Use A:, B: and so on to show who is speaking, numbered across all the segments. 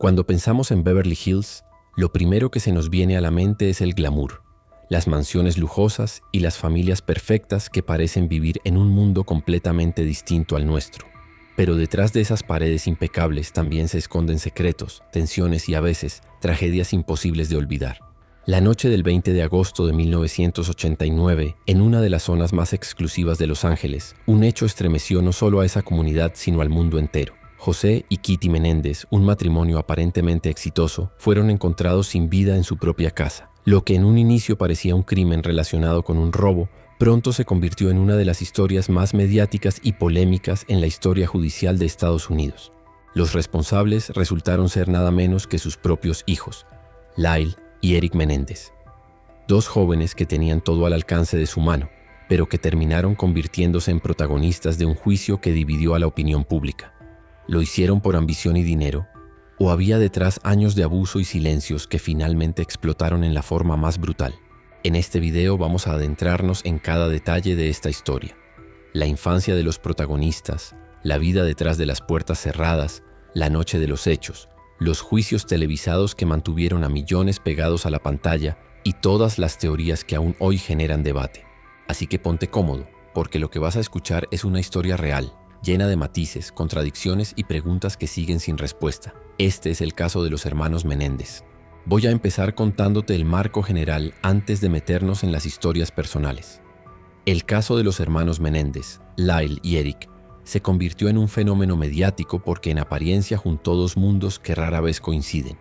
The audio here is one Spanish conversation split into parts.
A: Cuando pensamos en Beverly Hills, lo primero que se nos viene a la mente es el glamour, las mansiones lujosas y las familias perfectas que parecen vivir en un mundo completamente distinto al nuestro. Pero detrás de esas paredes impecables también se esconden secretos, tensiones y a veces tragedias imposibles de olvidar. La noche del 20 de agosto de 1989, en una de las zonas más exclusivas de Los Ángeles, un hecho estremeció no solo a esa comunidad sino al mundo entero. José y Kitty Menéndez, un matrimonio aparentemente exitoso, fueron encontrados sin vida en su propia casa. Lo que en un inicio parecía un crimen relacionado con un robo, pronto se convirtió en una de las historias más mediáticas y polémicas en la historia judicial de Estados Unidos. Los responsables resultaron ser nada menos que sus propios hijos, Lyle y Eric Menéndez. Dos jóvenes que tenían todo al alcance de su mano, pero que terminaron convirtiéndose en protagonistas de un juicio que dividió a la opinión pública. ¿Lo hicieron por ambición y dinero? ¿O había detrás años de abuso y silencios que finalmente explotaron en la forma más brutal? En este video vamos a adentrarnos en cada detalle de esta historia. La infancia de los protagonistas, la vida detrás de las puertas cerradas, la noche de los hechos, los juicios televisados que mantuvieron a millones pegados a la pantalla y todas las teorías que aún hoy generan debate. Así que ponte cómodo, porque lo que vas a escuchar es una historia real, llena de matices, contradicciones y preguntas que siguen sin respuesta. Este es el caso de los hermanos Menéndez. Voy a empezar contándote el marco general antes de meternos en las historias personales. El caso de los hermanos Menéndez, Lyle y Eric, se convirtió en un fenómeno mediático porque en apariencia juntó dos mundos que rara vez coinciden.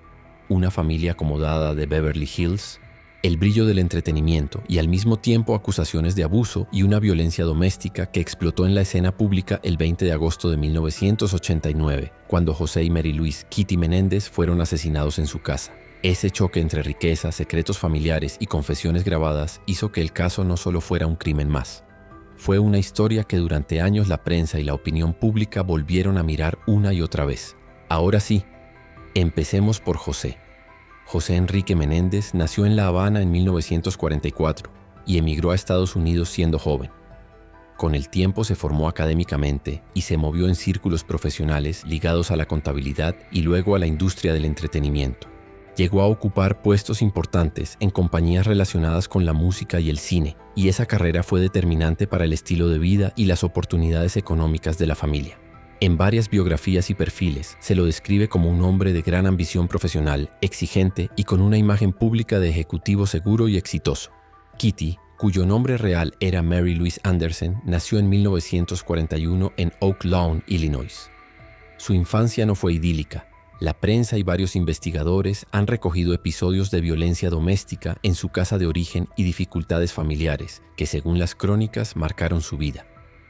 A: Una familia acomodada de Beverly Hills, el brillo del entretenimiento y al mismo tiempo acusaciones de abuso y una violencia doméstica que explotó en la escena pública el 20 de agosto de 1989, cuando José y Mary Louise Kitty Menéndez fueron asesinados en su casa. Ese choque entre riqueza, secretos familiares y confesiones grabadas hizo que el caso no solo fuera un crimen más. Fue una historia que durante años la prensa y la opinión pública volvieron a mirar una y otra vez. Ahora sí, empecemos por José. José Enrique Menéndez nació en La Habana en 1944 y emigró a Estados Unidos siendo joven. Con el tiempo se formó académicamente y se movió en círculos profesionales ligados a la contabilidad y luego a la industria del entretenimiento. Llegó a ocupar puestos importantes en compañías relacionadas con la música y el cine, y esa carrera fue determinante para el estilo de vida y las oportunidades económicas de la familia. En varias biografías y perfiles se lo describe como un hombre de gran ambición profesional, exigente y con una imagen pública de ejecutivo seguro y exitoso. Kitty, cuyo nombre real era Mary Louise Anderson, nació en 1941 en Oak Lawn, Illinois. Su infancia no fue idílica. La prensa y varios investigadores han recogido episodios de violencia doméstica en su casa de origen y dificultades familiares que, según las crónicas, marcaron su vida.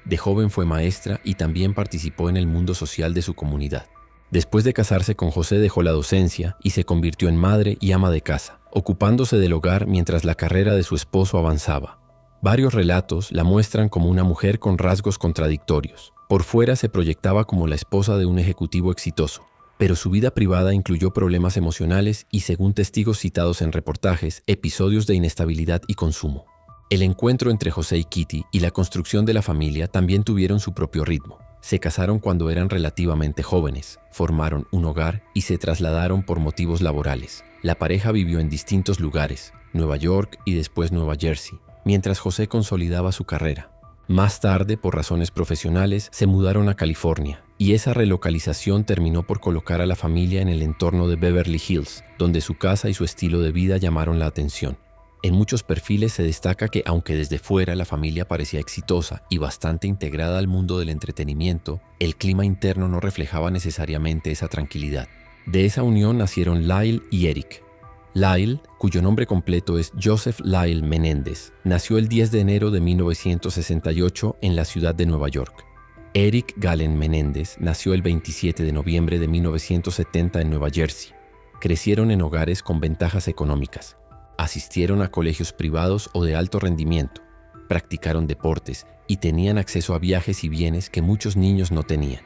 A: De joven fue maestra y también participó en el mundo social de su comunidad. Después de casarse con José dejó la docencia y se convirtió en madre y ama de casa, ocupándose del hogar mientras la carrera de su esposo avanzaba. Varios relatos la muestran como una mujer con rasgos contradictorios. Por fuera se proyectaba como la esposa de un ejecutivo exitoso, pero su vida privada incluyó problemas emocionales y, según testigos citados en reportajes, episodios de inestabilidad y consumo. El encuentro entre José y Kitty y la construcción de la familia también tuvieron su propio ritmo. Se casaron cuando eran relativamente jóvenes, formaron un hogar y se trasladaron por motivos laborales. La pareja vivió en distintos lugares, Nueva York y después Nueva Jersey, mientras José consolidaba su carrera. Más tarde, por razones profesionales, se mudaron a California, y esa relocalización terminó por colocar a la familia en el entorno de Beverly Hills, donde su casa y su estilo de vida llamaron la atención. En muchos perfiles se destaca que, aunque desde fuera la familia parecía exitosa y bastante integrada al mundo del entretenimiento, el clima interno no reflejaba necesariamente esa tranquilidad. De esa unión nacieron Lyle y Eric. Lyle, cuyo nombre completo es Joseph Lyle Menéndez, nació el 10 de enero de 1968 en la ciudad de Nueva York. Eric Galen Menéndez nació el 27 de noviembre de 1970 en Nueva Jersey. Crecieron en hogares con ventajas económicas. Asistieron a colegios privados o de alto rendimiento, practicaron deportes y tenían acceso a viajes y bienes que muchos niños no tenían.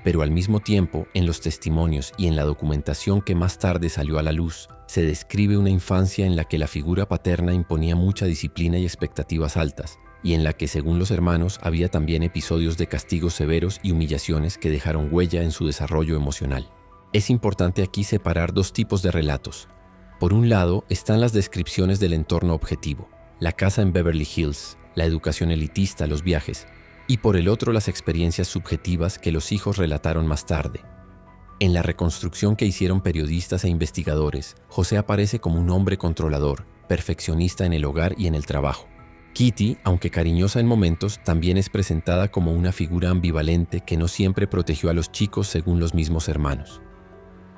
A: Pero al mismo tiempo, en los testimonios y en la documentación que más tarde salió a la luz, se describe una infancia en la que la figura paterna imponía mucha disciplina y expectativas altas, y en la que, según los hermanos, había también episodios de castigos severos y humillaciones que dejaron huella en su desarrollo emocional. Es importante aquí separar dos tipos de relatos. Por un lado están las descripciones del entorno objetivo, la casa en Beverly Hills, la educación elitista, los viajes, y por el otro las experiencias subjetivas que los hijos relataron más tarde. En la reconstrucción que hicieron periodistas e investigadores, José aparece como un hombre controlador, perfeccionista en el hogar y en el trabajo. Kitty, aunque cariñosa en momentos, también es presentada como una figura ambivalente que no siempre protegió a los chicos según los mismos hermanos.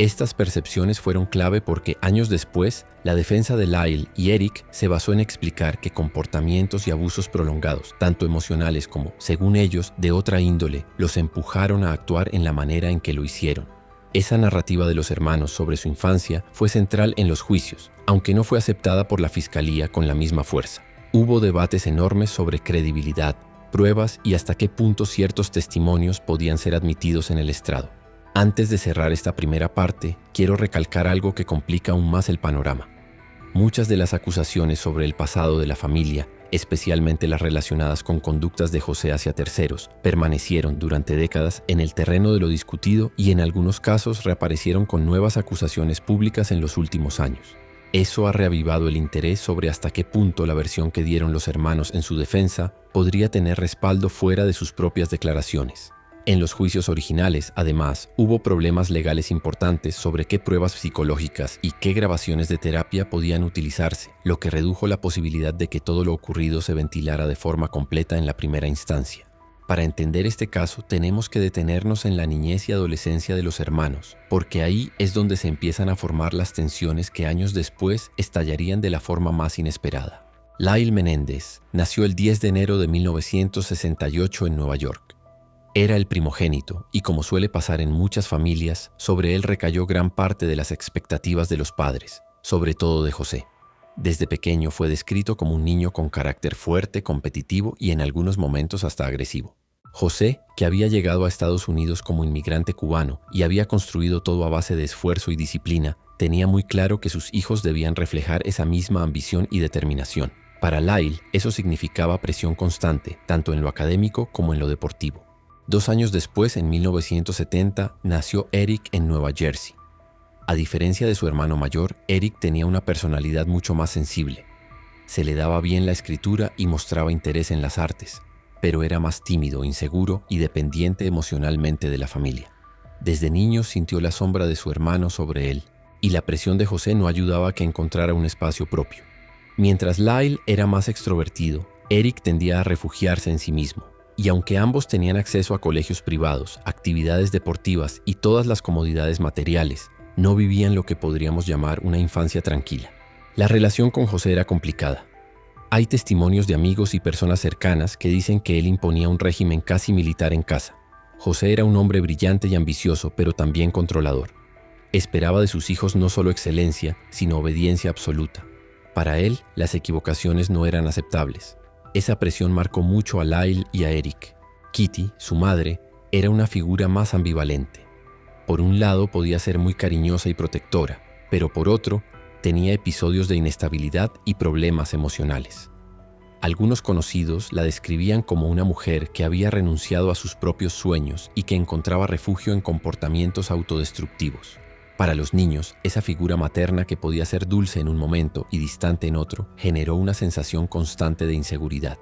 A: Estas percepciones fueron clave porque años después, la defensa de Lyle y Eric se basó en explicar que comportamientos y abusos prolongados, tanto emocionales como, según ellos, de otra índole, los empujaron a actuar en la manera en que lo hicieron. Esa narrativa de los hermanos sobre su infancia fue central en los juicios, aunque no fue aceptada por la fiscalía con la misma fuerza. Hubo debates enormes sobre credibilidad, pruebas y hasta qué punto ciertos testimonios podían ser admitidos en el estrado. Antes de cerrar esta primera parte, quiero recalcar algo que complica aún más el panorama. Muchas de las acusaciones sobre el pasado de la familia, especialmente las relacionadas con conductas de José hacia terceros, permanecieron durante décadas en el terreno de lo discutido y en algunos casos reaparecieron con nuevas acusaciones públicas en los últimos años. Eso ha reavivado el interés sobre hasta qué punto la versión que dieron los hermanos en su defensa podría tener respaldo fuera de sus propias declaraciones. En los juicios originales, además, hubo problemas legales importantes sobre qué pruebas psicológicas y qué grabaciones de terapia podían utilizarse, lo que redujo la posibilidad de que todo lo ocurrido se ventilara de forma completa en la primera instancia. Para entender este caso, tenemos que detenernos en la niñez y adolescencia de los hermanos, porque ahí es donde se empiezan a formar las tensiones que años después estallarían de la forma más inesperada. Lyle Menéndez nació el 10 de enero de 1968 en Nueva York. Era el primogénito y, como suele pasar en muchas familias, sobre él recayó gran parte de las expectativas de los padres, sobre todo de José. Desde pequeño fue descrito como un niño con carácter fuerte, competitivo y en algunos momentos hasta agresivo. José, que había llegado a Estados Unidos como inmigrante cubano y había construido todo a base de esfuerzo y disciplina, tenía muy claro que sus hijos debían reflejar esa misma ambición y determinación. Para Lyle, eso significaba presión constante, tanto en lo académico como en lo deportivo. 2 años después, en 1970, nació Eric en Nueva Jersey. A diferencia de su hermano mayor, Eric tenía una personalidad mucho más sensible. Se le daba bien la escritura y mostraba interés en las artes, pero era más tímido, inseguro y dependiente emocionalmente de la familia. Desde niño sintió la sombra de su hermano sobre él, y la presión de José no ayudaba a que encontrara un espacio propio. Mientras Lyle era más extrovertido, Eric tendía a refugiarse en sí mismo. Y aunque ambos tenían acceso a colegios privados, actividades deportivas y todas las comodidades materiales, no vivían lo que podríamos llamar una infancia tranquila. La relación con José era complicada. Hay testimonios de amigos y personas cercanas que dicen que él imponía un régimen casi militar en casa. José era un hombre brillante y ambicioso, pero también controlador. Esperaba de sus hijos no solo excelencia, sino obediencia absoluta. Para él, las equivocaciones no eran aceptables. Esa presión marcó mucho a Lyle y a Eric. Kitty, su madre, era una figura más ambivalente. Por un lado podía ser muy cariñosa y protectora, pero por otro, tenía episodios de inestabilidad y problemas emocionales. Algunos conocidos la describían como una mujer que había renunciado a sus propios sueños y que encontraba refugio en comportamientos autodestructivos. Para los niños, esa figura materna que podía ser dulce en un momento y distante en otro, generó una sensación constante de inseguridad.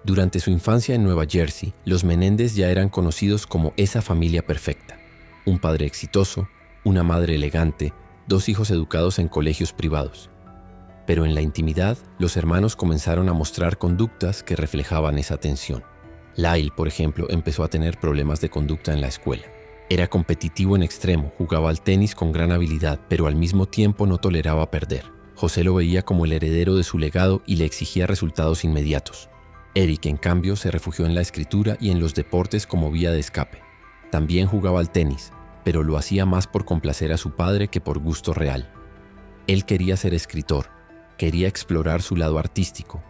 A: Durante su infancia en Nueva Jersey, los Menéndez ya eran conocidos como esa familia perfecta. Un padre exitoso, una madre elegante, 2 hijos educados en colegios privados. Pero en la intimidad, los hermanos comenzaron a mostrar conductas que reflejaban esa tensión. Lyle, por ejemplo, empezó a tener problemas de conducta en la escuela. Era competitivo en extremo, jugaba al tenis con gran habilidad, pero al mismo tiempo no toleraba perder. José lo veía como el heredero de su legado y le exigía resultados inmediatos. Eric, en cambio, se refugió en la escritura y en los deportes como vía de escape. También jugaba al tenis, pero lo hacía más por complacer a su padre que por gusto real. Él quería ser escritor, quería explorar su lado artístico,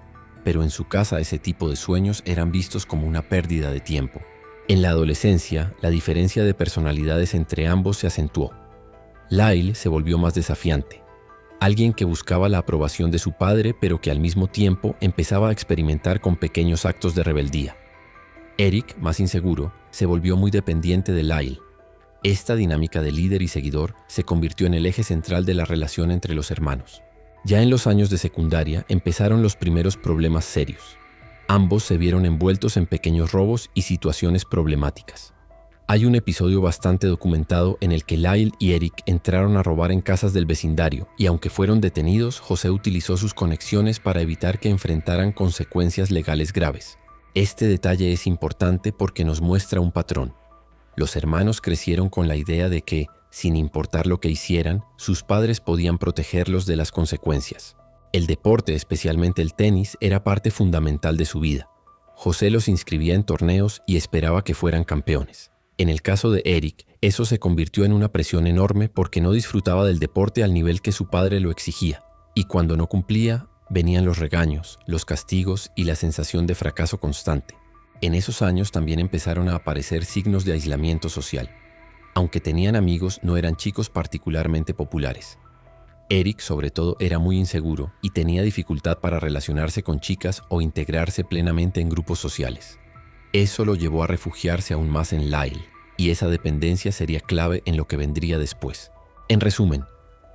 A: pero en su casa ese tipo de sueños eran vistos como una pérdida de tiempo. En la adolescencia, la diferencia de personalidades entre ambos se acentuó. Lyle se volvió más desafiante, alguien que buscaba la aprobación de su padre, pero que al mismo tiempo empezaba a experimentar con pequeños actos de rebeldía. Eric, más inseguro, se volvió muy dependiente de Lyle. Esta dinámica de líder y seguidor se convirtió en el eje central de la relación entre los hermanos. Ya en los años de secundaria empezaron los primeros problemas serios. Ambos se vieron envueltos en pequeños robos y situaciones problemáticas. Hay un episodio bastante documentado en el que Lyle y Eric entraron a robar en casas del vecindario y aunque fueron detenidos, José utilizó sus conexiones para evitar que enfrentaran consecuencias legales graves. Este detalle es importante porque nos muestra un patrón. Los hermanos crecieron con la idea de que, sin importar lo que hicieran, sus padres podían protegerlos de las consecuencias. El deporte, especialmente el tenis, era parte fundamental de su vida. José los inscribía en torneos y esperaba que fueran campeones. En el caso de Eric, eso se convirtió en una presión enorme porque no disfrutaba del deporte al nivel que su padre lo exigía. Y cuando no cumplía, venían los regaños, los castigos y la sensación de fracaso constante. En esos años también empezaron a aparecer signos de aislamiento social. Aunque tenían amigos, no eran chicos particularmente populares. Eric, sobre todo, era muy inseguro y tenía dificultad para relacionarse con chicas o integrarse plenamente en grupos sociales. Eso lo llevó a refugiarse aún más en Lyle, y esa dependencia sería clave en lo que vendría después. En resumen,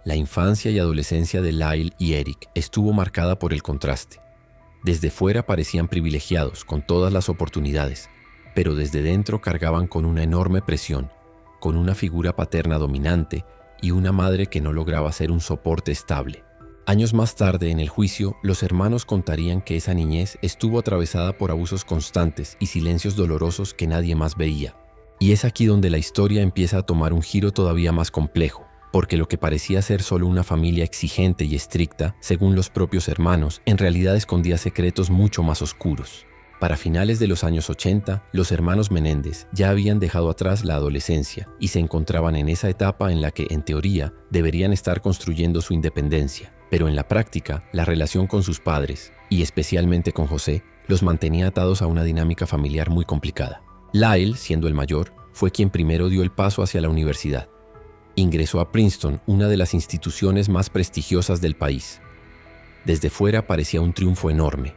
A: la infancia y adolescencia de Lyle y Eric estuvo marcada por el contraste. Desde fuera parecían privilegiados, con todas las oportunidades, pero desde dentro cargaban con una enorme presión, con una figura paterna dominante y una madre que no lograba ser un soporte estable. Años más tarde, en el juicio, los hermanos contarían que esa niñez estuvo atravesada por abusos constantes y silencios dolorosos que nadie más veía. Y es aquí donde la historia empieza a tomar un giro todavía más complejo, porque lo que parecía ser solo una familia exigente y estricta, según los propios hermanos, en realidad escondía secretos mucho más oscuros. Para finales de los años 80, los hermanos Menéndez ya habían dejado atrás la adolescencia y se encontraban en esa etapa en la que, en teoría, deberían estar construyendo su independencia. Pero en la práctica, la relación con sus padres, y especialmente con José, los mantenía atados a una dinámica familiar muy complicada. Lyle, siendo el mayor, fue quien primero dio el paso hacia la universidad. Ingresó a Princeton, una de las instituciones más prestigiosas del país. Desde fuera parecía un triunfo enorme.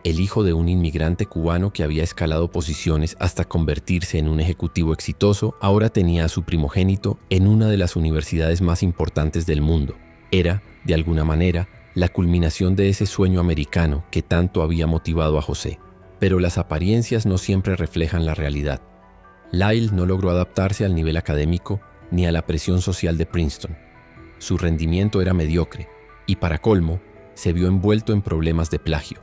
A: El hijo de un inmigrante cubano que había escalado posiciones hasta convertirse en un ejecutivo exitoso, ahora tenía a su primogénito en una de las universidades más importantes del mundo. Era, de alguna manera, la culminación de ese sueño americano que tanto había motivado a José. Pero las apariencias no siempre reflejan la realidad. Lyle no logró adaptarse al nivel académico ni a la presión social de Princeton. Su rendimiento era mediocre y, para colmo, se vio envuelto en problemas de plagio.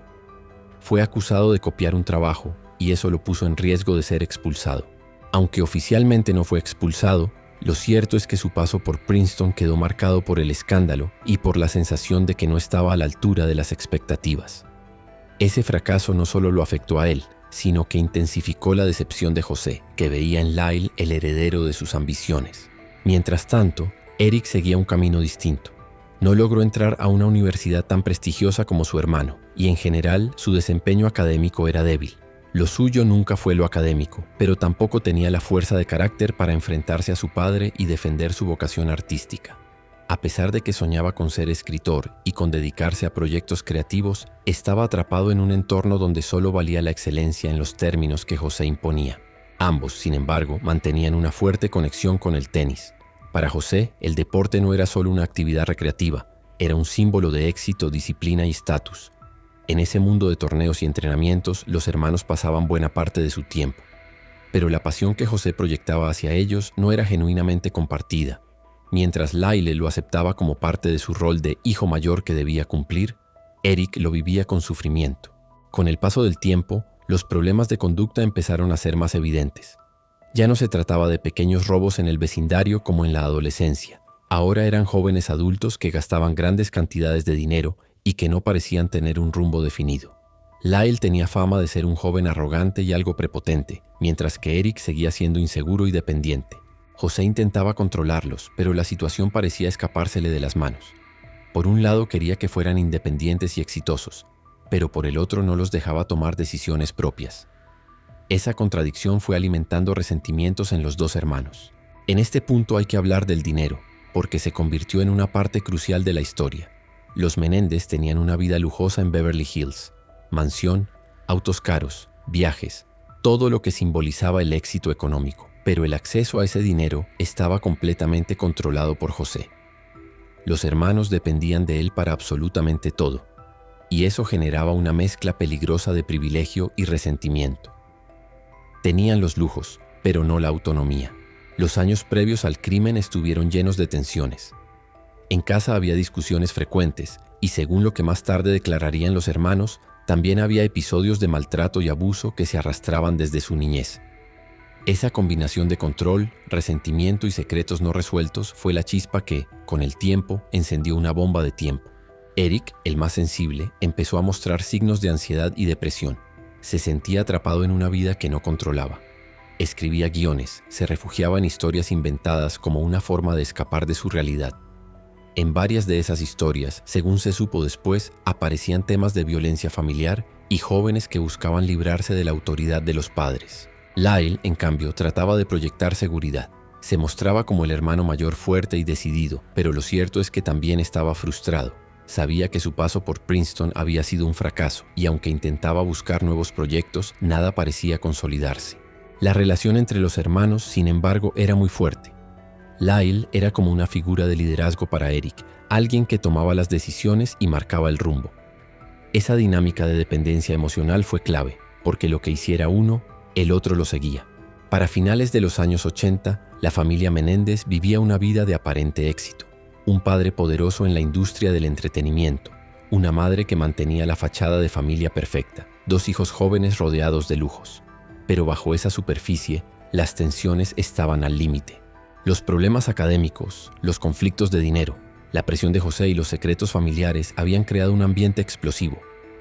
A: Fue acusado de copiar un trabajo y eso lo puso en riesgo de ser expulsado. Aunque oficialmente no fue expulsado, lo cierto es que su paso por Princeton quedó marcado por el escándalo y por la sensación de que no estaba a la altura de las expectativas. Ese fracaso no solo lo afectó a él, sino que intensificó la decepción de José, que veía en Lyle el heredero de sus ambiciones. Mientras tanto, Eric seguía un camino distinto. No logró entrar a una universidad tan prestigiosa como su hermano, y en general su desempeño académico era débil. Lo suyo nunca fue lo académico, pero tampoco tenía la fuerza de carácter para enfrentarse a su padre y defender su vocación artística. A pesar de que soñaba con ser escritor y con dedicarse a proyectos creativos, estaba atrapado en un entorno donde solo valía la excelencia en los términos que José imponía. Ambos, sin embargo, mantenían una fuerte conexión con el tenis. Para José, el deporte no era solo una actividad recreativa, era un símbolo de éxito, disciplina y estatus. En ese mundo de torneos y entrenamientos, los hermanos pasaban buena parte de su tiempo. Pero la pasión que José proyectaba hacia ellos no era genuinamente compartida. Mientras Lyle lo aceptaba como parte de su rol de hijo mayor que debía cumplir, Eric lo vivía con sufrimiento. Con el paso del tiempo, los problemas de conducta empezaron a ser más evidentes. Ya no se trataba de pequeños robos en el vecindario como en la adolescencia. Ahora eran jóvenes adultos que gastaban grandes cantidades de dinero y que no parecían tener un rumbo definido. Lyle tenía fama de ser un joven arrogante y algo prepotente, mientras que Eric seguía siendo inseguro y dependiente. José intentaba controlarlos, pero la situación parecía escapársele de las manos. Por un lado quería que fueran independientes y exitosos, pero por el otro no los dejaba tomar decisiones propias. Esa contradicción fue alimentando resentimientos en los dos hermanos. En este punto hay que hablar del dinero, porque se convirtió en una parte crucial de la historia. Los Menéndez tenían una vida lujosa en Beverly Hills, mansión, autos caros, viajes, todo lo que simbolizaba el éxito económico. pero el acceso a ese dinero estaba completamente controlado por José. Los hermanos dependían de él para absolutamente todo, y eso generaba una mezcla peligrosa de privilegio y resentimiento. Tenían los lujos, pero no la autonomía. Los años previos al crimen estuvieron llenos de tensiones. En casa había discusiones frecuentes, y según lo que más tarde declararían los hermanos, también había episodios de maltrato y abuso que se arrastraban desde su niñez. Esa combinación de control, resentimiento y secretos no resueltos fue la chispa que, con el tiempo, encendió una bomba de tiempo. Eric, el más sensible, empezó a mostrar signos de ansiedad y depresión. Se sentía atrapado en una vida que no controlaba. Escribía guiones, se refugiaba en historias inventadas como una forma de escapar de su realidad. En varias de esas historias, según se supo después, aparecían temas de violencia familiar y jóvenes que buscaban librarse de la autoridad de los padres. Lyle, en cambio, trataba de proyectar seguridad. Se mostraba como el hermano mayor fuerte y decidido, pero lo cierto es que también estaba frustrado. Sabía que su paso por Princeton había sido un fracaso, y aunque intentaba buscar nuevos proyectos, nada parecía consolidarse. La relación entre los hermanos, sin embargo, era muy fuerte. Lyle era como una figura de liderazgo para Eric, alguien que tomaba las decisiones y marcaba el rumbo. Esa dinámica de dependencia emocional fue clave, porque lo que hiciera uno, el otro lo seguía. Para finales de los años 80, la familia Menéndez vivía una vida de aparente éxito. Un padre poderoso en la industria del entretenimiento, una madre que mantenía la fachada de familia perfecta, 2 hijos jóvenes rodeados de lujos. Pero bajo esa superficie, las tensiones estaban al límite. Los problemas académicos, los conflictos de dinero, la presión de José y los secretos familiares habían creado un ambiente explosivo.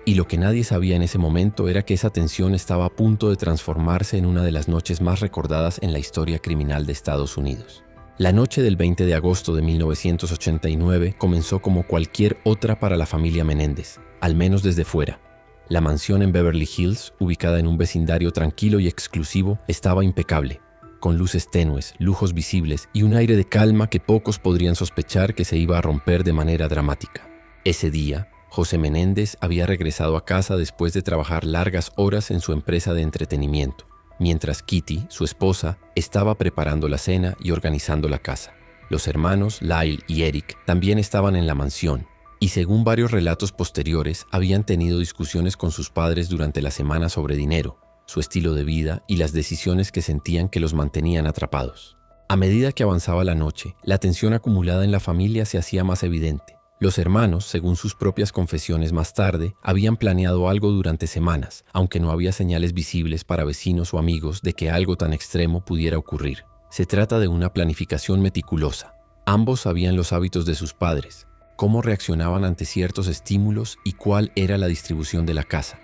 A: Y lo que nadie sabía en ese momento era que esa tensión estaba a punto de transformarse en una de las noches más recordadas en la historia criminal de Estados Unidos. La noche del 20 de agosto de 1989 comenzó como cualquier otra para la familia Menéndez, al menos desde fuera. La mansión en Beverly Hills, ubicada en un vecindario tranquilo y exclusivo, estaba impecable, con luces tenues, lujos visibles y un aire de calma que pocos podrían sospechar que se iba a romper de manera dramática. Ese día, José Menéndez había regresado a casa después de trabajar largas horas en su empresa de entretenimiento, mientras Kitty, su esposa, estaba preparando la cena y organizando la casa. Los hermanos Lyle y Eric también estaban en la mansión, y según varios relatos posteriores, habían tenido discusiones con sus padres durante la semana sobre dinero, su estilo de vida y las decisiones que sentían que los mantenían atrapados. A medida que avanzaba la noche, la tensión acumulada en la familia se hacía más evidente. Los hermanos, según sus propias confesiones más tarde, habían planeado algo durante semanas, aunque no había señales visibles para vecinos o amigos de que algo tan extremo pudiera ocurrir. Se trata de una planificación meticulosa. Ambos sabían los hábitos de sus padres, cómo reaccionaban ante ciertos estímulos y cuál era la distribución de la casa.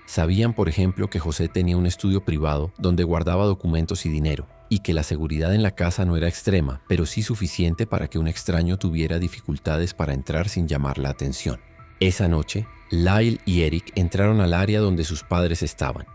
A: Sabían, por ejemplo, que José tenía un estudio privado donde guardaba documentos y dinero, y que la seguridad en la casa no era extrema, pero sí suficiente para que un extraño tuviera dificultades para entrar sin llamar la atención. Esa noche, Lyle y Eric entraron al área donde sus padres estaban.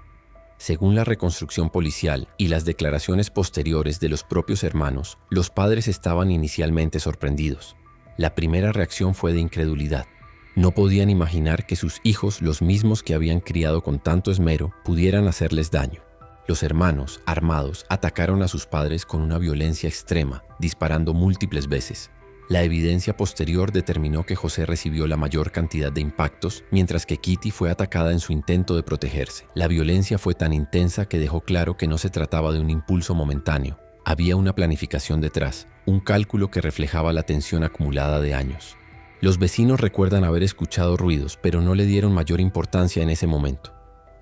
A: Según la reconstrucción policial y las declaraciones posteriores de los propios hermanos, los padres estaban inicialmente sorprendidos. La primera reacción fue de incredulidad. No podían imaginar que sus hijos, los mismos que habían criado con tanto esmero, pudieran hacerles daño. Los hermanos, armados, atacaron a sus padres con una violencia extrema, disparando múltiples veces. La evidencia posterior determinó que José recibió la mayor cantidad de impactos, mientras que Kitty fue atacada en su intento de protegerse. La violencia fue tan intensa que dejó claro que no se trataba de un impulso momentáneo. Había una planificación detrás, un cálculo que reflejaba la tensión acumulada de años. Los vecinos recuerdan haber escuchado ruidos, pero no le dieron mayor importancia en ese momento.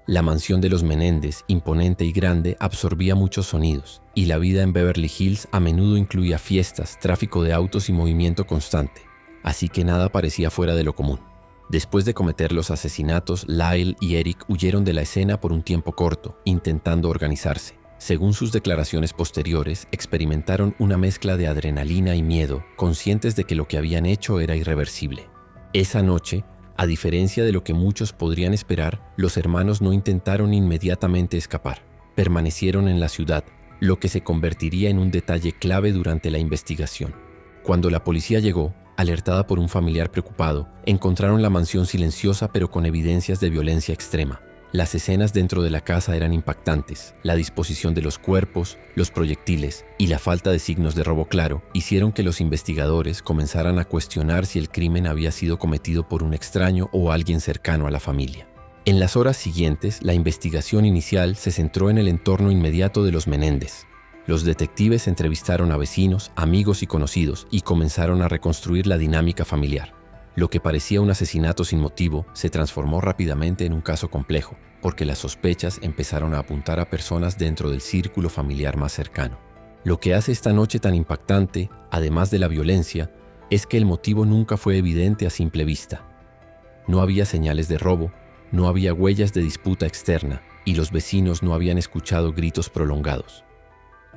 A: La mansión de los Menéndez, imponente y grande, absorbía muchos sonidos, y la vida en Beverly Hills a menudo incluía fiestas, tráfico de autos y movimiento constante, así que nada parecía fuera de lo común. Después de cometer los asesinatos, Lyle y Eric huyeron de la escena por un tiempo corto, intentando organizarse. Según sus declaraciones posteriores, experimentaron una mezcla de adrenalina y miedo, conscientes de que lo que habían hecho era irreversible. Esa noche, a diferencia de lo que muchos podrían esperar, los hermanos no intentaron inmediatamente escapar. Permanecieron en la ciudad, lo que se convertiría en un detalle clave durante la investigación. Cuando la policía llegó, alertada por un familiar preocupado, encontraron la mansión silenciosa pero con evidencias de violencia extrema. Las escenas dentro de la casa eran impactantes. La disposición de los cuerpos, los proyectiles y la falta de signos de robo claro hicieron que los investigadores comenzaran a cuestionar si el crimen había sido cometido por un extraño o alguien cercano a la familia. En las horas siguientes, la investigación inicial se centró en el entorno inmediato de los Menéndez. Los detectives entrevistaron a vecinos, amigos y conocidos y comenzaron a reconstruir la dinámica familiar. Lo que parecía un asesinato sin motivo se transformó rápidamente en un caso complejo, porque las sospechas empezaron a apuntar a personas dentro del círculo familiar más cercano. Lo que hace esta noche tan impactante, además de la violencia, es que el motivo nunca fue evidente a simple vista. No había señales de robo, no había huellas de disputa externa y los vecinos no habían escuchado gritos prolongados.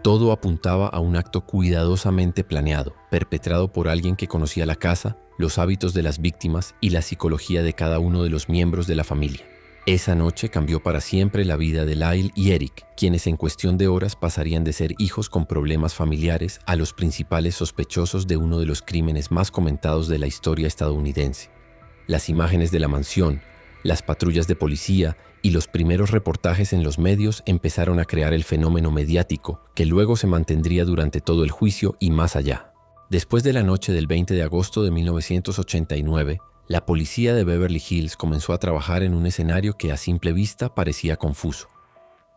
A: Todo apuntaba a un acto cuidadosamente planeado, perpetrado por alguien que conocía la casa, los hábitos de las víctimas y la psicología de cada uno de los miembros de la familia. Esa noche cambió para siempre la vida de Lyle y Eric, quienes en cuestión de horas pasarían de ser hijos con problemas familiares a los principales sospechosos de uno de los crímenes más comentados de la historia estadounidense. Las imágenes de la mansión, las patrullas de policía y los primeros reportajes en los medios empezaron a crear el fenómeno mediático que luego se mantendría durante todo el juicio y más allá. Después de la noche del 20 de agosto de 1989, la policía de Beverly Hills comenzó a trabajar en un escenario que a simple vista parecía confuso.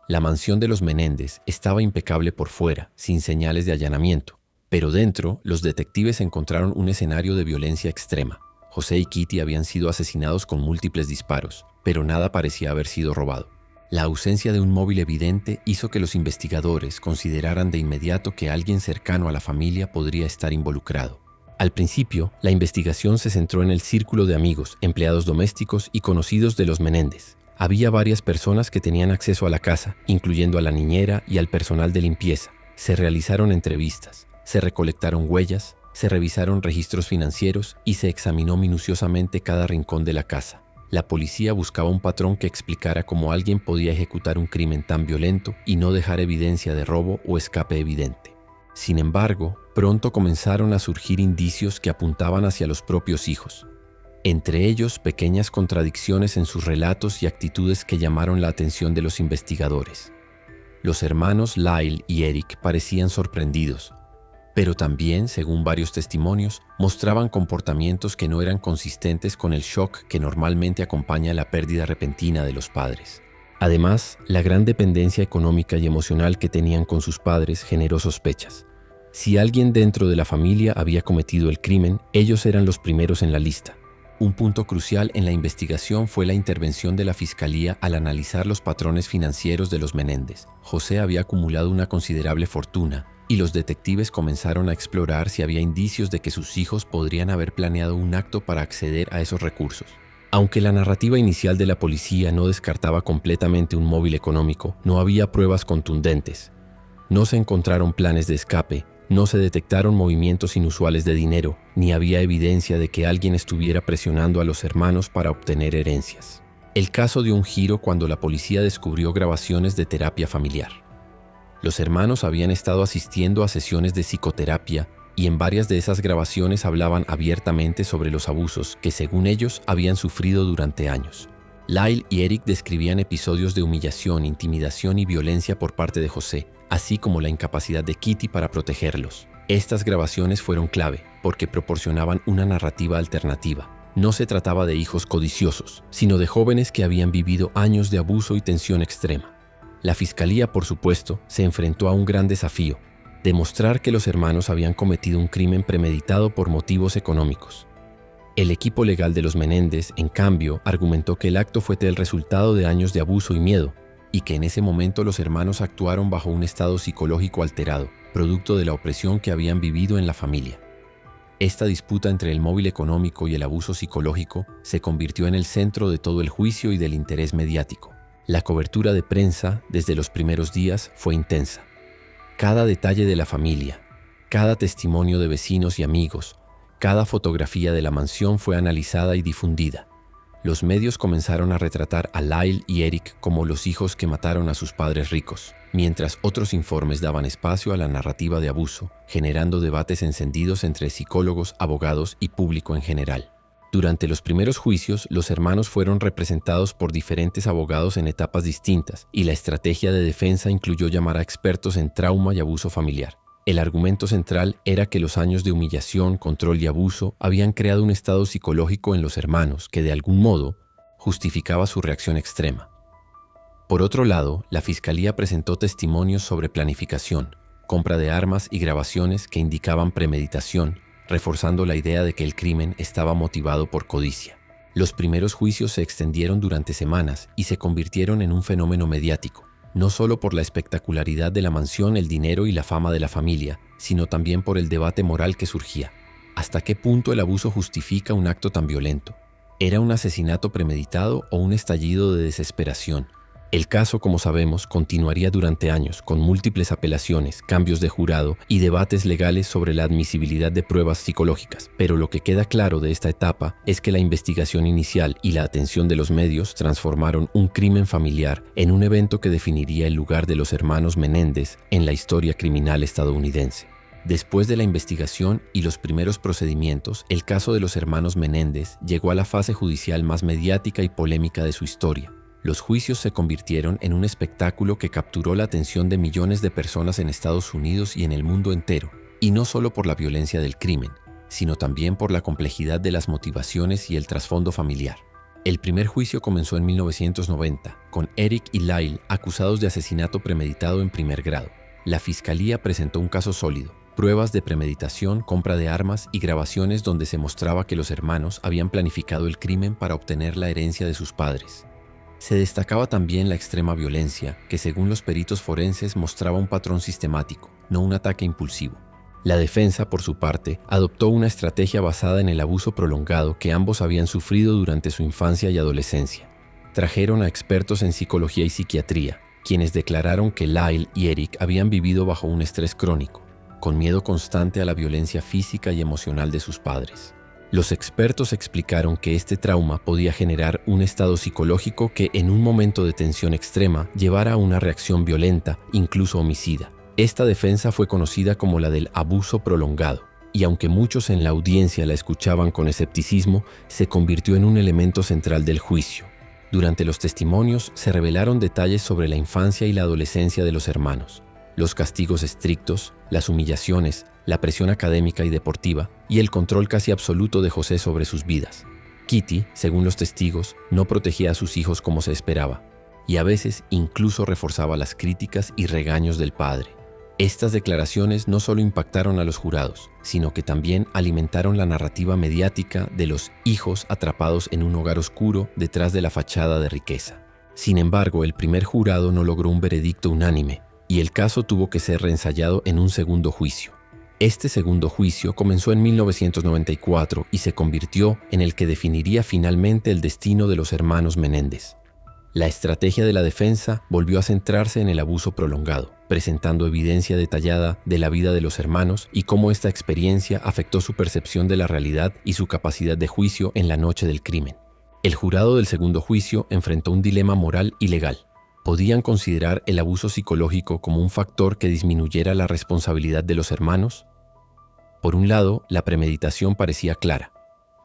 A: La mansión de los Menéndez estaba impecable por fuera, sin señales de allanamiento, pero dentro los detectives encontraron un escenario de violencia extrema. José y Kitty habían sido asesinados con múltiples disparos, pero nada parecía haber sido robado. La ausencia de un móvil evidente hizo que los investigadores consideraran de inmediato que alguien cercano a la familia podría estar involucrado. Al principio, la investigación se centró en el círculo de amigos, empleados domésticos y conocidos de los Menéndez. Había varias personas que tenían acceso a la casa, incluyendo a la niñera y al personal de limpieza. Se realizaron entrevistas, se recolectaron huellas, se revisaron registros financieros y se examinó minuciosamente cada rincón de la casa. La policía buscaba un patrón que explicara cómo alguien podía ejecutar un crimen tan violento y no dejar evidencia de robo o escape evidente. Sin embargo, pronto comenzaron a surgir indicios que apuntaban hacia los propios hijos. Entre ellos, pequeñas contradicciones en sus relatos y actitudes que llamaron la atención de los investigadores. Los hermanos Lyle y Eric parecían sorprendidos, pero también, según varios testimonios, mostraban comportamientos que no eran consistentes con el shock que normalmente acompaña la pérdida repentina de los padres. Además, la gran dependencia económica y emocional que tenían con sus padres generó sospechas. Si alguien dentro de la familia había cometido el crimen, ellos eran los primeros en la lista. Un punto crucial en la investigación fue la intervención de la fiscalía al analizar los patrones financieros de los Menéndez. José había acumulado una considerable fortuna, y los detectives comenzaron a explorar si había indicios de que sus hijos podrían haber planeado un acto para acceder a esos recursos. Aunque la narrativa inicial de la policía no descartaba completamente un móvil económico, no había pruebas contundentes. No se encontraron planes de escape, no se detectaron movimientos inusuales de dinero, ni había evidencia de que alguien estuviera presionando a los hermanos para obtener herencias. El caso dio un giro cuando la policía descubrió grabaciones de terapia familiar. Los hermanos habían estado asistiendo a sesiones de psicoterapia y en varias de esas grabaciones hablaban abiertamente sobre los abusos que, según ellos, habían sufrido durante años. Lyle y Eric describían episodios de humillación, intimidación y violencia por parte de José, así como la incapacidad de Kitty para protegerlos. Estas grabaciones fueron clave porque proporcionaban una narrativa alternativa. No se trataba de hijos codiciosos, sino de jóvenes que habían vivido años de abuso y tensión extrema. La fiscalía, por supuesto, se enfrentó a un gran desafío: demostrar que los hermanos habían cometido un crimen premeditado por motivos económicos. El equipo legal de los Menéndez, en cambio, argumentó que el acto fue el resultado de años de abuso y miedo, y que en ese momento los hermanos actuaron bajo un estado psicológico alterado, producto de la opresión que habían vivido en la familia. Esta disputa entre el móvil económico y el abuso psicológico se convirtió en el centro de todo el juicio y del interés mediático. La cobertura de prensa, desde los primeros días, fue intensa. Cada detalle de la familia, cada testimonio de vecinos y amigos, cada fotografía de la mansión fue analizada y difundida. Los medios comenzaron a retratar a Lyle y Eric como los hijos que mataron a sus padres ricos, mientras otros informes daban espacio a la narrativa de abuso, generando debates encendidos entre psicólogos, abogados y público en general. Durante los primeros juicios, los hermanos fueron representados por diferentes abogados en etapas distintas, y la estrategia de defensa incluyó llamar a expertos en trauma y abuso familiar. El argumento central era que los años de humillación, control y abuso habían creado un estado psicológico en los hermanos que, de algún modo, justificaba su reacción extrema. Por otro lado, la Fiscalía presentó testimonios sobre planificación, compra de armas y grabaciones que indicaban premeditación, reforzando la idea de que el crimen estaba motivado por codicia. Los primeros juicios se extendieron durante semanas y se convirtieron en un fenómeno mediático, no solo por la espectacularidad de la mansión, el dinero y la fama de la familia, sino también por el debate moral que surgía. ¿Hasta qué punto el abuso justifica un acto tan violento? ¿Era un asesinato premeditado o un estallido de desesperación? El caso, como sabemos, continuaría durante años, con múltiples apelaciones, cambios de jurado y debates legales sobre la admisibilidad de pruebas psicológicas. Pero lo que queda claro de esta etapa es que la investigación inicial y la atención de los medios transformaron un crimen familiar en un evento que definiría el lugar de los hermanos Menéndez en la historia criminal estadounidense. Después de la investigación y los primeros procedimientos, el caso de los hermanos Menéndez llegó a la fase judicial más mediática y polémica de su historia. Los juicios se convirtieron en un espectáculo que capturó la atención de millones de personas en Estados Unidos y en el mundo entero, y no solo por la violencia del crimen, sino también por la complejidad de las motivaciones y el trasfondo familiar. El primer juicio comenzó en 1990, con Eric y Lyle acusados de asesinato premeditado en primer grado. La Fiscalía presentó un caso sólido, pruebas de premeditación, compra de armas y grabaciones donde se mostraba que los hermanos habían planificado el crimen para obtener la herencia de sus padres. Se destacaba también la extrema violencia, que según los peritos forenses mostraba un patrón sistemático, no un ataque impulsivo. La defensa, por su parte, adoptó una estrategia basada en el abuso prolongado que ambos habían sufrido durante su infancia y adolescencia. Trajeron a expertos en psicología y psiquiatría, quienes declararon que Lyle y Eric habían vivido bajo un estrés crónico, con miedo constante a la violencia física y emocional de sus padres. Los expertos explicaron que este trauma podía generar un estado psicológico que, en un momento de tensión extrema, llevara a una reacción violenta, incluso homicida. Esta defensa fue conocida como la del abuso prolongado, y aunque muchos en la audiencia la escuchaban con escepticismo, se convirtió en un elemento central del juicio. Durante los testimonios se revelaron detalles sobre la infancia y la adolescencia de los hermanos, los castigos estrictos, las humillaciones, la presión académica y deportiva, y el control casi absoluto de José sobre sus vidas. Kitty, según los testigos, no protegía a sus hijos como se esperaba, y a veces incluso reforzaba las críticas y regaños del padre. Estas declaraciones no solo impactaron a los jurados, sino que también alimentaron la narrativa mediática de los hijos atrapados en un hogar oscuro detrás de la fachada de riqueza. Sin embargo, el primer jurado no logró un veredicto unánime, y el caso tuvo que ser reensayado en un segundo juicio. Este segundo juicio comenzó en 1994 y se convirtió en el que definiría finalmente el destino de los hermanos Menéndez. La estrategia de la defensa volvió a centrarse en el abuso prolongado, presentando evidencia detallada de la vida de los hermanos y cómo esta experiencia afectó su percepción de la realidad y su capacidad de juicio en la noche del crimen. El jurado del segundo juicio enfrentó un dilema moral y legal. ¿Podían considerar el abuso psicológico como un factor que disminuyera la responsabilidad de los hermanos? Por un lado, la premeditación parecía clara.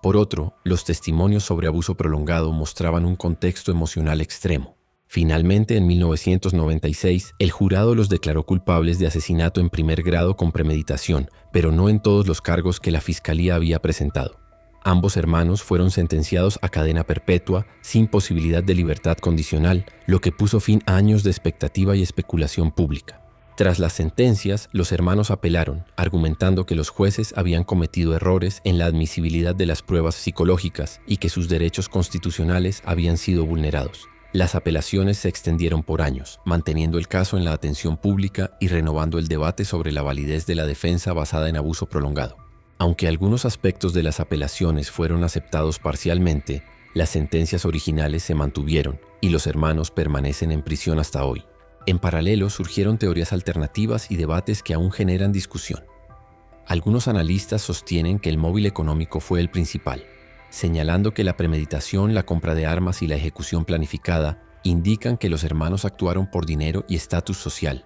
A: Por otro, los testimonios sobre abuso prolongado mostraban un contexto emocional extremo. Finalmente, en 1996, el jurado los declaró culpables de asesinato en primer grado con premeditación, pero no en todos los cargos que la Fiscalía había presentado. Ambos hermanos fueron sentenciados a cadena perpetua, sin posibilidad de libertad condicional, lo que puso fin a años de expectativa y especulación pública. Tras las sentencias, los hermanos apelaron, argumentando que los jueces habían cometido errores en la admisibilidad de las pruebas psicológicas y que sus derechos constitucionales habían sido vulnerados. Las apelaciones se extendieron por años, manteniendo el caso en la atención pública y renovando el debate sobre la validez de la defensa basada en abuso prolongado. Aunque algunos aspectos de las apelaciones fueron aceptados parcialmente, las sentencias originales se mantuvieron y los hermanos permanecen en prisión hasta hoy. En paralelo surgieron teorías alternativas y debates que aún generan discusión. Algunos analistas sostienen que el móvil económico fue el principal, señalando que la premeditación, la compra de armas y la ejecución planificada indican que los hermanos actuaron por dinero y estatus social.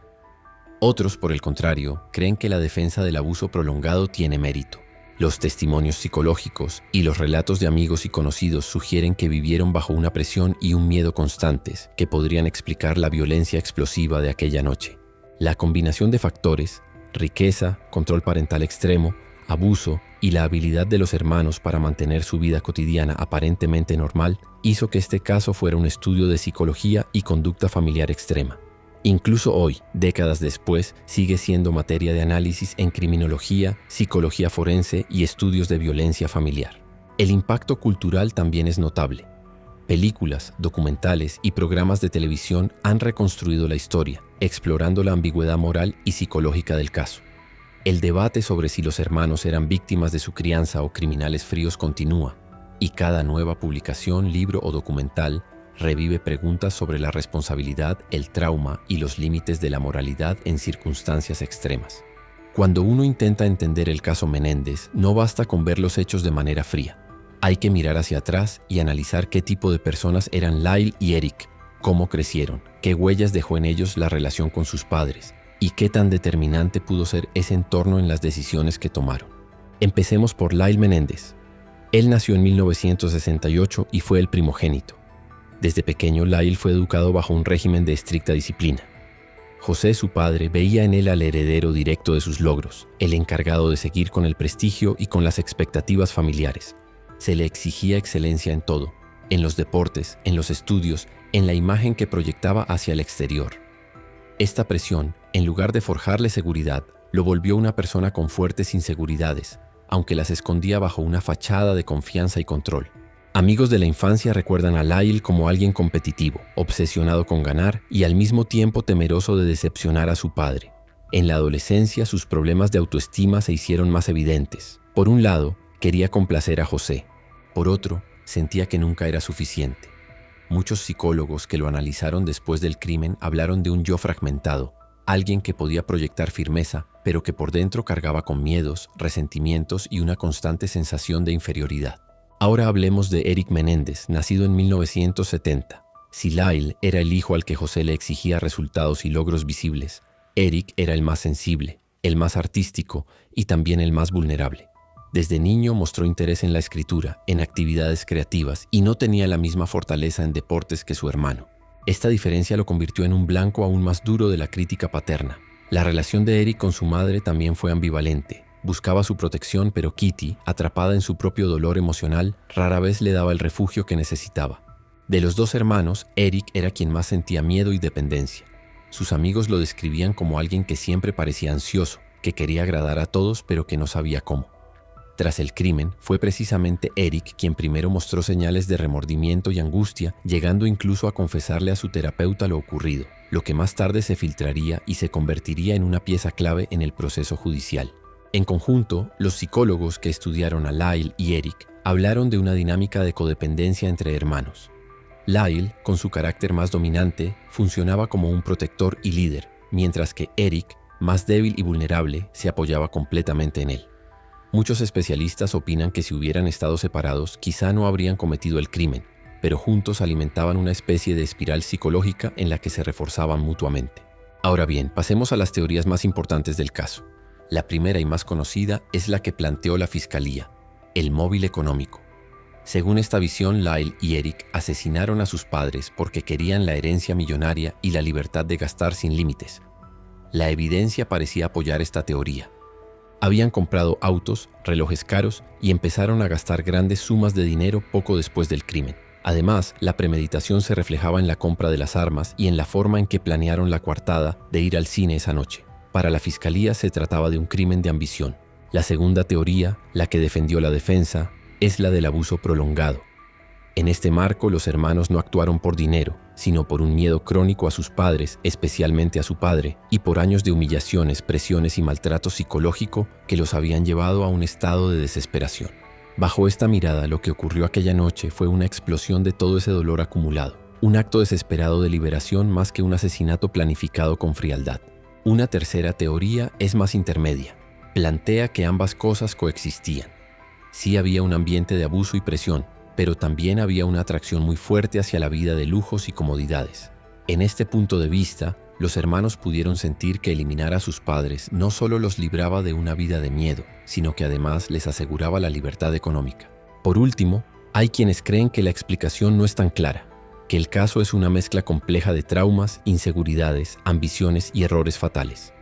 A: Otros, por el contrario, creen que la defensa del abuso prolongado tiene mérito. Los testimonios psicológicos y los relatos de amigos y conocidos sugieren que vivieron bajo una presión y un miedo constantes que podrían explicar la violencia explosiva de aquella noche. La combinación de factores, riqueza, control parental extremo, abuso y la habilidad de los hermanos para mantener su vida cotidiana aparentemente normal, hizo que este caso fuera un estudio de psicología y conducta familiar extrema. Incluso hoy, décadas después, sigue siendo materia de análisis en criminología, psicología forense y estudios de violencia familiar. El impacto cultural también es notable. Películas, documentales y programas de televisión han reconstruido la historia, explorando la ambigüedad moral y psicológica del caso. El debate sobre si los hermanos eran víctimas de su crianza o criminales fríos continúa, y cada nueva publicación, libro o documental revive preguntas sobre la responsabilidad, el trauma y los límites de la moralidad en circunstancias extremas. Cuando uno intenta entender el caso Menéndez, no basta con ver los hechos de manera fría. Hay que mirar hacia atrás y analizar qué tipo de personas eran Lyle y Eric, cómo crecieron, qué huellas dejó en ellos la relación con sus padres y qué tan determinante pudo ser ese entorno en las decisiones que tomaron. Empecemos por Lyle Menéndez. Él nació en 1968 y fue el primogénito. Desde pequeño, Lyle fue educado bajo un régimen de estricta disciplina. José, su padre, veía en él al heredero directo de sus logros, el encargado de seguir con el prestigio y con las expectativas familiares. Se le exigía excelencia en todo, en los deportes, en los estudios, en la imagen que proyectaba hacia el exterior. Esta presión, en lugar de forjarle seguridad, lo volvió una persona con fuertes inseguridades, aunque las escondía bajo una fachada de confianza y control. Amigos de la infancia recuerdan a Lyle como alguien competitivo, obsesionado con ganar y al mismo tiempo temeroso de decepcionar a su padre. En la adolescencia, sus problemas de autoestima se hicieron más evidentes. Por un lado, quería complacer a José. Por otro, sentía que nunca era suficiente. Muchos psicólogos que lo analizaron después del crimen hablaron de un yo fragmentado, alguien que podía proyectar firmeza, pero que por dentro cargaba con miedos, resentimientos y una constante sensación de inferioridad. Ahora hablemos de Eric Menéndez, nacido en 1970. Si Lyle era el hijo al que José le exigía resultados y logros visibles, Eric era el más sensible, el más artístico y también el más vulnerable. Desde niño mostró interés en la escritura, en actividades creativas y no tenía la misma fortaleza en deportes que su hermano. Esta diferencia lo convirtió en un blanco aún más duro de la crítica paterna. La relación de Eric con su madre también fue ambivalente. Buscaba su protección, pero Kitty, atrapada en su propio dolor emocional, rara vez le daba el refugio que necesitaba. De los dos hermanos, Eric era quien más sentía miedo y dependencia. Sus amigos lo describían como alguien que siempre parecía ansioso, que quería agradar a todos pero que no sabía cómo. Tras el crimen, fue precisamente Eric quien primero mostró señales de remordimiento y angustia, llegando incluso a confesarle a su terapeuta lo ocurrido, lo que más tarde se filtraría y se convertiría en una pieza clave en el proceso judicial. En conjunto, los psicólogos que estudiaron a Lyle y Eric hablaron de una dinámica de codependencia entre hermanos. Lyle, con su carácter más dominante, funcionaba como un protector y líder, mientras que Eric, más débil y vulnerable, se apoyaba completamente en él. Muchos especialistas opinan que si hubieran estado separados, quizá no habrían cometido el crimen, pero juntos alimentaban una especie de espiral psicológica en la que se reforzaban mutuamente. Ahora bien, pasemos a las teorías más importantes del caso. La primera y más conocida es la que planteó la Fiscalía, el móvil económico. Según esta visión, Lyle y Eric asesinaron a sus padres porque querían la herencia millonaria y la libertad de gastar sin límites. La evidencia parecía apoyar esta teoría. Habían comprado autos, relojes caros y empezaron a gastar grandes sumas de dinero poco después del crimen. Además, la premeditación se reflejaba en la compra de las armas y en la forma en que planearon la coartada de ir al cine esa noche. Para la Fiscalía se trataba de un crimen de ambición. La segunda teoría, la que defendió la defensa, es la del abuso prolongado. En este marco, los hermanos no actuaron por dinero, sino por un miedo crónico a sus padres, especialmente a su padre, y por años de humillaciones, presiones y maltrato psicológico que los habían llevado a un estado de desesperación. Bajo esta mirada, lo que ocurrió aquella noche fue una explosión de todo ese dolor acumulado, un acto desesperado de liberación más que un asesinato planificado con frialdad. Una tercera teoría es más intermedia. Plantea que ambas cosas coexistían. Sí había un ambiente de abuso y presión, pero también había una atracción muy fuerte hacia la vida de lujos y comodidades. En este punto de vista, los hermanos pudieron sentir que eliminar a sus padres no solo los libraba de una vida de miedo, sino que además les aseguraba la libertad económica. Por último, hay quienes creen que la explicación no es tan clara, que el caso es una mezcla compleja de traumas, inseguridades, ambiciones y errores fatales.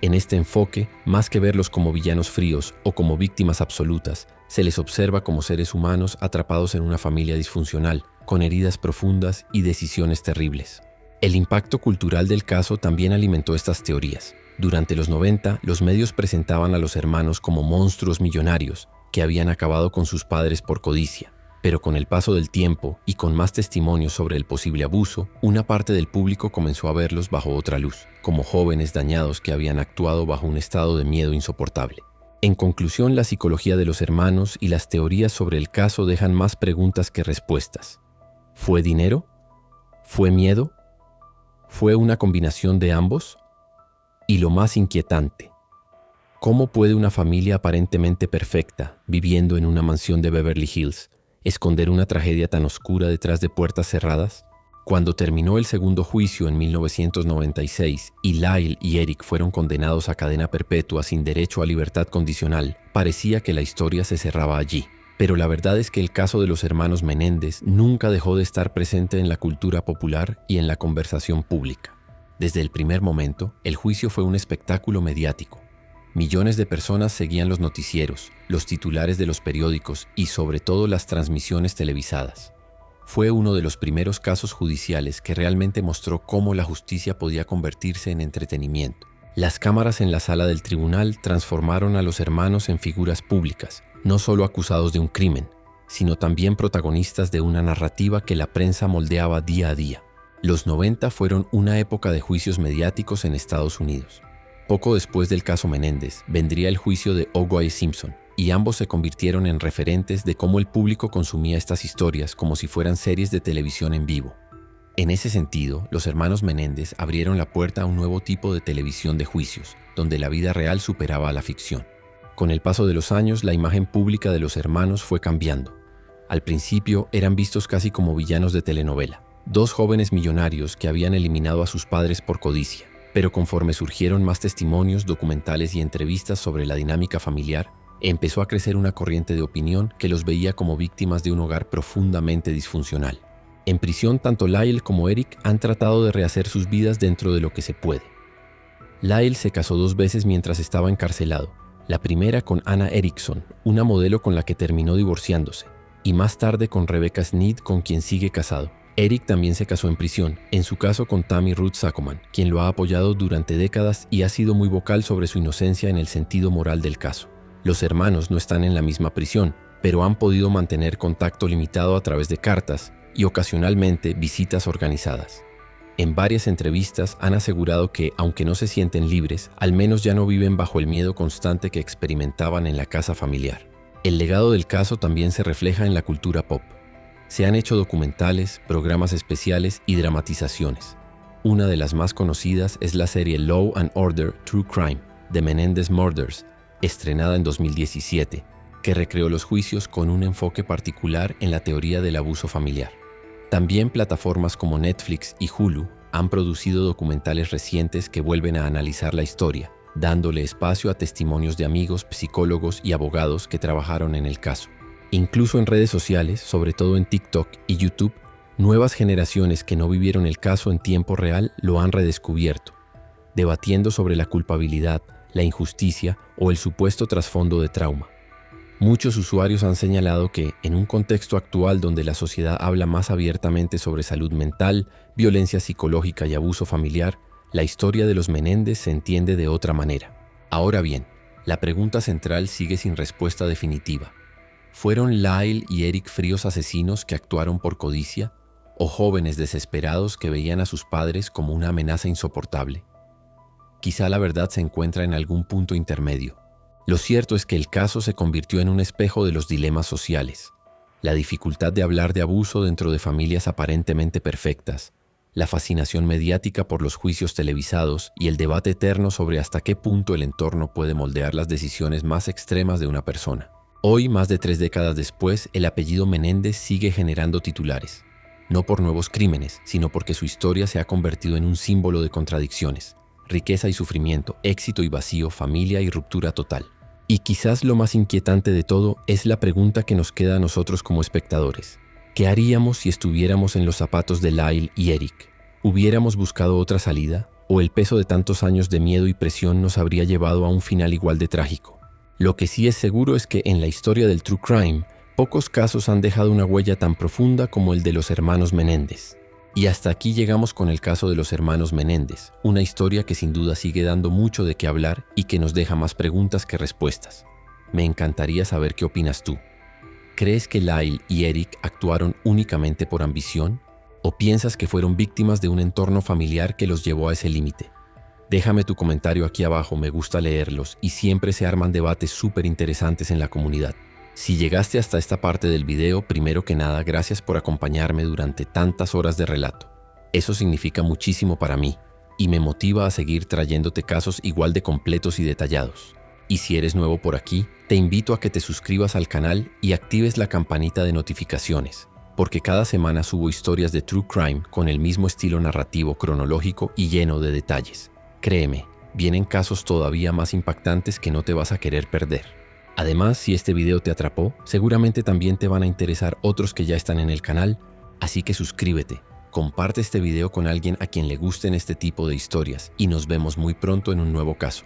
A: En este enfoque, más que verlos como villanos fríos o como víctimas absolutas, se les observa como seres humanos atrapados en una familia disfuncional, con heridas profundas y decisiones terribles. El impacto cultural del caso también alimentó estas teorías. Durante los 90, los medios presentaban a los hermanos como monstruos millonarios que habían acabado con sus padres por codicia. Pero con el paso del tiempo y con más testimonios sobre el posible abuso, una parte del público comenzó a verlos bajo otra luz, como jóvenes dañados que habían actuado bajo un estado de miedo insoportable. En conclusión, la psicología de los hermanos y las teorías sobre el caso dejan más preguntas que respuestas. ¿Fue dinero? ¿Fue miedo? ¿Fue una combinación de ambos? Y lo más inquietante, ¿cómo puede una familia aparentemente perfecta, viviendo en una mansión de Beverly Hills, esconder una tragedia tan oscura detrás de puertas cerradas? Cuando terminó el segundo juicio en 1996 y Lyle y Eric fueron condenados a cadena perpetua sin derecho a libertad condicional, parecía que la historia se cerraba allí. Pero la verdad es que el caso de los hermanos Menéndez nunca dejó de estar presente en la cultura popular y en la conversación pública. Desde el primer momento, el juicio fue un espectáculo mediático. Millones de personas seguían los noticieros, los titulares de los periódicos y sobre todo las transmisiones televisadas. Fue uno de los primeros casos judiciales que realmente mostró cómo la justicia podía convertirse en entretenimiento. Las cámaras en la sala del tribunal transformaron a los hermanos en figuras públicas, no solo acusados de un crimen, sino también protagonistas de una narrativa que la prensa moldeaba día a día. Los 90 fueron una época de juicios mediáticos en Estados Unidos. Poco después del caso Menéndez, vendría el juicio de O.J. Simpson, y ambos se convirtieron en referentes de cómo el público consumía estas historias como si fueran series de televisión en vivo. En ese sentido, los hermanos Menéndez abrieron la puerta a un nuevo tipo de televisión de juicios, donde la vida real superaba a la ficción. Con el paso de los años, la imagen pública de los hermanos fue cambiando. Al principio eran vistos casi como villanos de telenovela, dos jóvenes millonarios que habían eliminado a sus padres por codicia. Pero conforme surgieron más testimonios, documentales y entrevistas sobre la dinámica familiar, empezó a crecer una corriente de opinión que los veía como víctimas de un hogar profundamente disfuncional. En prisión, tanto Lyle como Eric han tratado de rehacer sus vidas dentro de lo que se puede. Lyle se casó 2 veces mientras estaba encarcelado. La primera con Anna Erickson, una modelo con la que terminó divorciándose, y más tarde con Rebecca Sneed, con quien sigue casado. Eric también se casó en prisión, en su caso con Tammy Ruth Saccoman, quien lo ha apoyado durante décadas y ha sido muy vocal sobre su inocencia en el sentido moral del caso. Los hermanos no están en la misma prisión, pero han podido mantener contacto limitado a través de cartas y ocasionalmente visitas organizadas. En varias entrevistas han asegurado que, aunque no se sienten libres, al menos ya no viven bajo el miedo constante que experimentaban en la casa familiar. El legado del caso también se refleja en la cultura pop. Se han hecho documentales, programas especiales y dramatizaciones. Una de las más conocidas es la serie Law and Order: True Crime, The Menendez Murders, estrenada en 2017, que recreó los juicios con un enfoque particular en la teoría del abuso familiar. También plataformas como Netflix y Hulu han producido documentales recientes que vuelven a analizar la historia, dándole espacio a testimonios de amigos, psicólogos y abogados que trabajaron en el caso. Incluso en redes sociales, sobre todo en TikTok y YouTube, nuevas generaciones que no vivieron el caso en tiempo real lo han redescubierto, debatiendo sobre la culpabilidad, la injusticia o el supuesto trasfondo de trauma. Muchos usuarios han señalado que, en un contexto actual donde la sociedad habla más abiertamente sobre salud mental, violencia psicológica y abuso familiar, la historia de los Menéndez se entiende de otra manera. Ahora bien, la pregunta central sigue sin respuesta definitiva. ¿Fueron Lyle y Eric fríos asesinos que actuaron por codicia, o jóvenes desesperados que veían a sus padres como una amenaza insoportable? Quizá la verdad se encuentra en algún punto intermedio. Lo cierto es que el caso se convirtió en un espejo de los dilemas sociales. La dificultad de hablar de abuso dentro de familias aparentemente perfectas, la fascinación mediática por los juicios televisados y el debate eterno sobre hasta qué punto el entorno puede moldear las decisiones más extremas de una persona. Hoy, más de 3 décadas después, el apellido Menéndez sigue generando titulares. no por nuevos crímenes, sino porque su historia se ha convertido en un símbolo de contradicciones, riqueza y sufrimiento, éxito y vacío, familia y ruptura total. Y quizás lo más inquietante de todo es la pregunta que nos queda a nosotros como espectadores. ¿Qué haríamos si estuviéramos en los zapatos de Lyle y Eric? ¿Hubiéramos buscado otra salida? ¿O el peso de tantos años de miedo y presión nos habría llevado a un final igual de trágico? Lo que sí es seguro es que en la historia del True Crime, pocos casos han dejado una huella tan profunda como el de los hermanos Menéndez. Y hasta aquí llegamos con el caso de los hermanos Menéndez, una historia que sin duda sigue dando mucho de qué hablar y que nos deja más preguntas que respuestas. Me encantaría saber qué opinas tú. ¿Crees que Lyle y Eric actuaron únicamente por ambición? ¿O piensas que fueron víctimas de un entorno familiar que los llevó a ese límite? Déjame tu comentario aquí abajo, me gusta leerlos y siempre se arman debates súper interesantes en la comunidad. Si llegaste hasta esta parte del video, primero que nada, gracias por acompañarme durante tantas horas de relato. Eso significa muchísimo para mí y me motiva a seguir trayéndote casos igual de completos y detallados. Y si eres nuevo por aquí, te invito a que te suscribas al canal y actives la campanita de notificaciones, porque cada semana subo historias de True Crime con el mismo estilo narrativo cronológico y lleno de detalles. Créeme, vienen casos todavía más impactantes que no te vas a querer perder. Además, si este video te atrapó, seguramente también te van a interesar otros que ya están en el canal, así que suscríbete, comparte este video con alguien a quien le gusten este tipo de historias y nos vemos muy pronto en un nuevo caso.